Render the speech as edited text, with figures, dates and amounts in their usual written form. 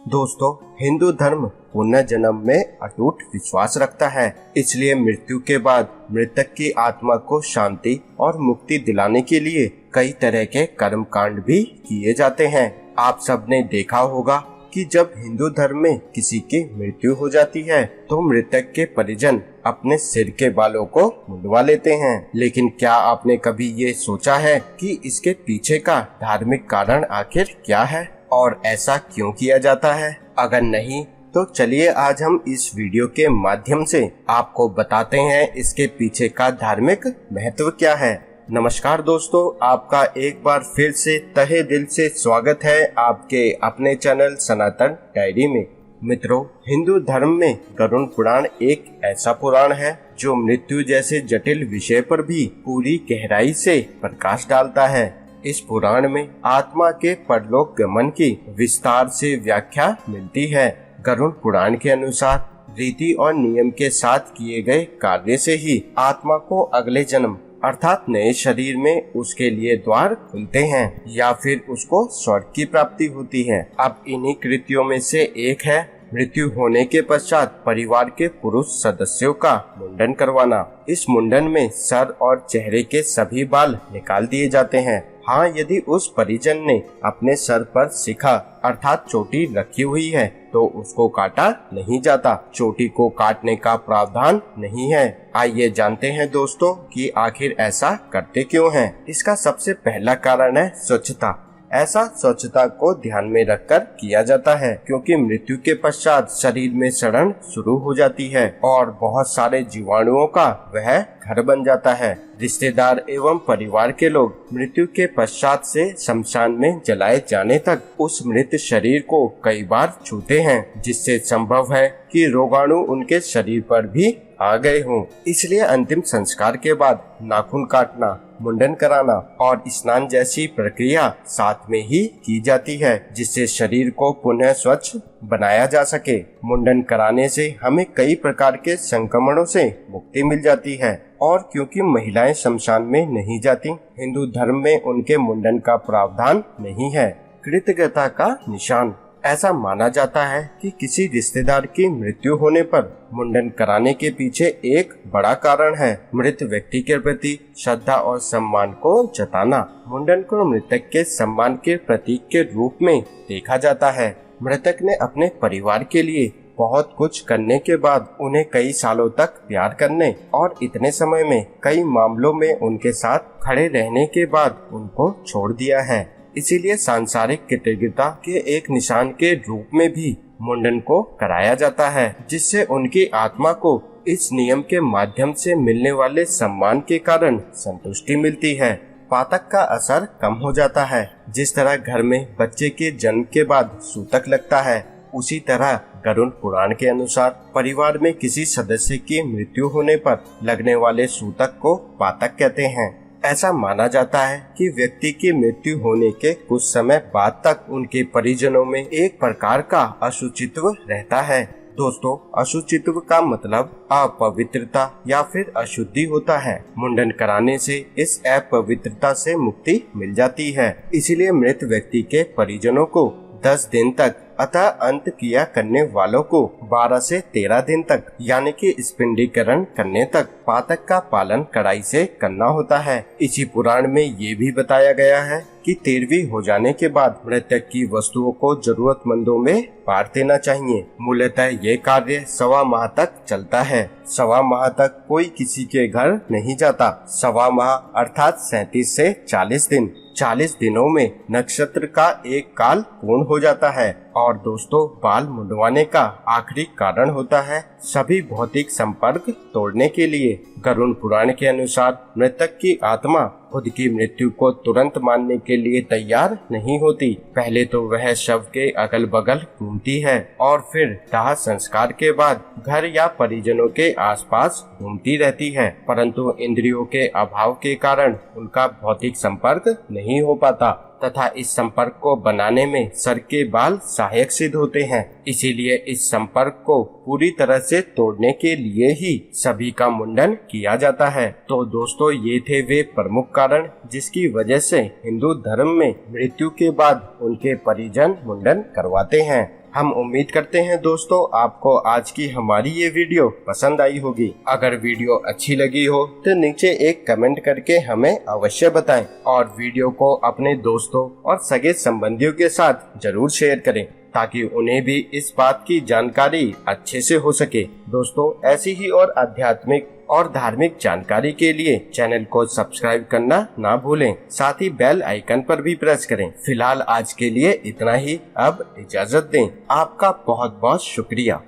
दोस्तों, हिंदू धर्म पुनर्जन्म में अटूट विश्वास रखता है। इसलिए मृत्यु के बाद मृतक की आत्मा को शांति और मुक्ति दिलाने के लिए कई तरह के कर्म कांड भी किए जाते हैं। आप सबने देखा होगा कि जब हिंदू धर्म में किसी की मृत्यु हो जाती है तो मृतक के परिजन अपने सिर के बालों को मुंडवा लेते हैं। लेकिन क्या आपने कभी ये सोचा है कि इसके पीछे का धार्मिक कारण आखिर क्या है और ऐसा क्यों किया जाता है? अगर नहीं तो चलिए आज हम इस वीडियो के माध्यम से आपको बताते हैं इसके पीछे का धार्मिक महत्व क्या है। नमस्कार दोस्तों, आपका एक बार फिर से तहे दिल से स्वागत है आपके अपने चैनल सनातन डायरी में। मित्रों, हिंदू धर्म में गरुड़ पुराण एक ऐसा पुराण है जो मृत्यु जैसे जटिल विषय पर भी पूरी गहराई से प्रकाश डालता है। इस पुराण में आत्मा के परलोक गमन की विस्तार से व्याख्या मिलती है। गरुड़ पुराण के अनुसार रीति और नियम के साथ किए गए कार्य से ही आत्मा को अगले जन्म अर्थात नए शरीर में उसके लिए द्वार खुलते हैं या फिर उसको स्वर्ग की प्राप्ति होती है। अब इन्हीं कृत्यों में से एक है मृत्यु होने के पश्चात परिवार के पुरुष सदस्यों का मुंडन करवाना। इस मुंडन में सर और चेहरे के सभी बाल निकाल दिए जाते हैं। हाँ, यदि उस परिजन ने अपने सर पर शिखा अर्थात चोटी रखी हुई है तो उसको काटा नहीं जाता। चोटी को काटने का प्रावधान नहीं है। आइए जानते हैं दोस्तों कि आखिर ऐसा करते क्यों हैं। इसका सबसे पहला कारण है स्वच्छता। ऐसा स्वच्छता को ध्यान में रखकर किया जाता है क्योंकि मृत्यु के पश्चात शरीर में सड़न शुरू हो जाती है और बहुत सारे जीवाणुओं का वह घर बन जाता है। रिश्तेदार एवं परिवार के लोग मृत्यु के पश्चात से शमशान में जलाए जाने तक उस मृत शरीर को कई बार छूते हैं, जिससे संभव है कि रोगाणु उनके शरीर पर भी आ गए हों। इसलिए अंतिम संस्कार के बाद नाखून काटना, मुंडन कराना और स्नान जैसी प्रक्रिया साथ में ही की जाती है, जिससे शरीर को पुनः स्वच्छ बनाया जा सके। मुंडन कराने से हमें कई प्रकार के संक्रमणों से मुक्ति मिल जाती है और क्योंकि महिलाएं शमशान में नहीं जाती, हिंदू धर्म में उनके मुंडन का प्रावधान नहीं है। कृतज्ञता का निशान। ऐसा माना जाता है कि किसी रिश्तेदार की मृत्यु होने पर मुंडन कराने के पीछे एक बड़ा कारण है मृत व्यक्ति के प्रति श्रद्धा और सम्मान को जताना। मुंडन को मृतक के सम्मान के प्रतीक के रूप में देखा जाता है। मृतक ने अपने परिवार के लिए बहुत कुछ करने के बाद उन्हें कई सालों तक प्यार करने और इतने समय में कई मामलों में उनके साथ खड़े रहने के बाद उनको छोड़ दिया है। इसीलिए सांसारिक कृतज्ञता के एक निशान के रूप में भी मुंडन को कराया जाता है, जिससे उनकी आत्मा को इस नियम के माध्यम से मिलने वाले सम्मान के कारण संतुष्टि मिलती है। पातक का असर कम हो जाता है। जिस तरह घर में बच्चे के जन्म के बाद सूतक लगता है, उसी तरह गरुड़ पुराण के अनुसार परिवार में किसी सदस्य की मृत्यु होने पर लगने वाले सूतक को पातक कहते हैं। ऐसा माना जाता है कि व्यक्ति की मृत्यु होने के कुछ समय बाद तक उनके परिजनों में एक प्रकार का अशुचित्व रहता है। दोस्तों, अशुचित्व का मतलब अपवित्रता या फिर अशुद्धि होता है। मुंडन कराने से इस अपवित्रता से मुक्ति मिल जाती है। इसीलिए मृत व्यक्ति के परिजनों को 10 दिन तक अतः अंत क्रिया करने वालों को 12 से 13 दिन तक यानी कि स्पिंडीकरण करने तक पातक का पालन कड़ाई से करना होता है। इसी पुराण में ये भी बताया गया है कि 13वीं हो जाने के बाद मृतक की वस्तुओं को जरूरतमंदों में बांट देना चाहिए। मूलतः ये कार्य 1.25 माह तक चलता है। 1.25 माह तक कोई किसी के घर नहीं जाता। 1.25 माह अर्थात 37 से 40 दिन। 40 दिनों में नक्षत्र का एक काल पूर्ण हो जाता है। और दोस्तों, बाल मुंडवाने का आखिरी कारण होता है सभी भौतिक संपर्क तोड़ने के लिए। गरुड़ पुराण के अनुसार मृतक की आत्मा खुद की मृत्यु को तुरंत मानने के लिए तैयार नहीं होती। पहले तो वह शव के अगल बगल घूमती है और फिर दाह संस्कार के बाद घर या परिजनों के आसपास घूमती रहती है, परंतु इंद्रियों के अभाव के कारण उनका भौतिक संपर्क नहीं हो पाता तथा इस संपर्क को बनाने में सर के बाल सहायक सिद्ध होते हैं। इसीलिए इस संपर्क को पूरी तरह से तोड़ने के लिए ही सभी का मुंडन किया जाता है। तो दोस्तों, ये थे वे प्रमुख कारण जिसकी वजह से हिंदू धर्म में मृत्यु के बाद उनके परिजन मुंडन करवाते हैं। हम उम्मीद करते हैं दोस्तों आपको आज की हमारी ये वीडियो पसंद आई होगी। अगर वीडियो अच्छी लगी हो तो नीचे एक कमेंट करके हमें अवश्य बताएं और वीडियो को अपने दोस्तों और सगे संबंधियों के साथ जरूर शेयर करें ताकि उन्हें भी इस बात की जानकारी अच्छे से हो सके। दोस्तों ऐसी ही और आध्यात्मिक और धार्मिक जानकारी के लिए चैनल को सब्सक्राइब करना ना भूलें, साथ ही बेल आइकन पर भी प्रेस करें। फिलहाल आज के लिए इतना ही, अब इजाजत दें। आपका बहुत बहुत शुक्रिया।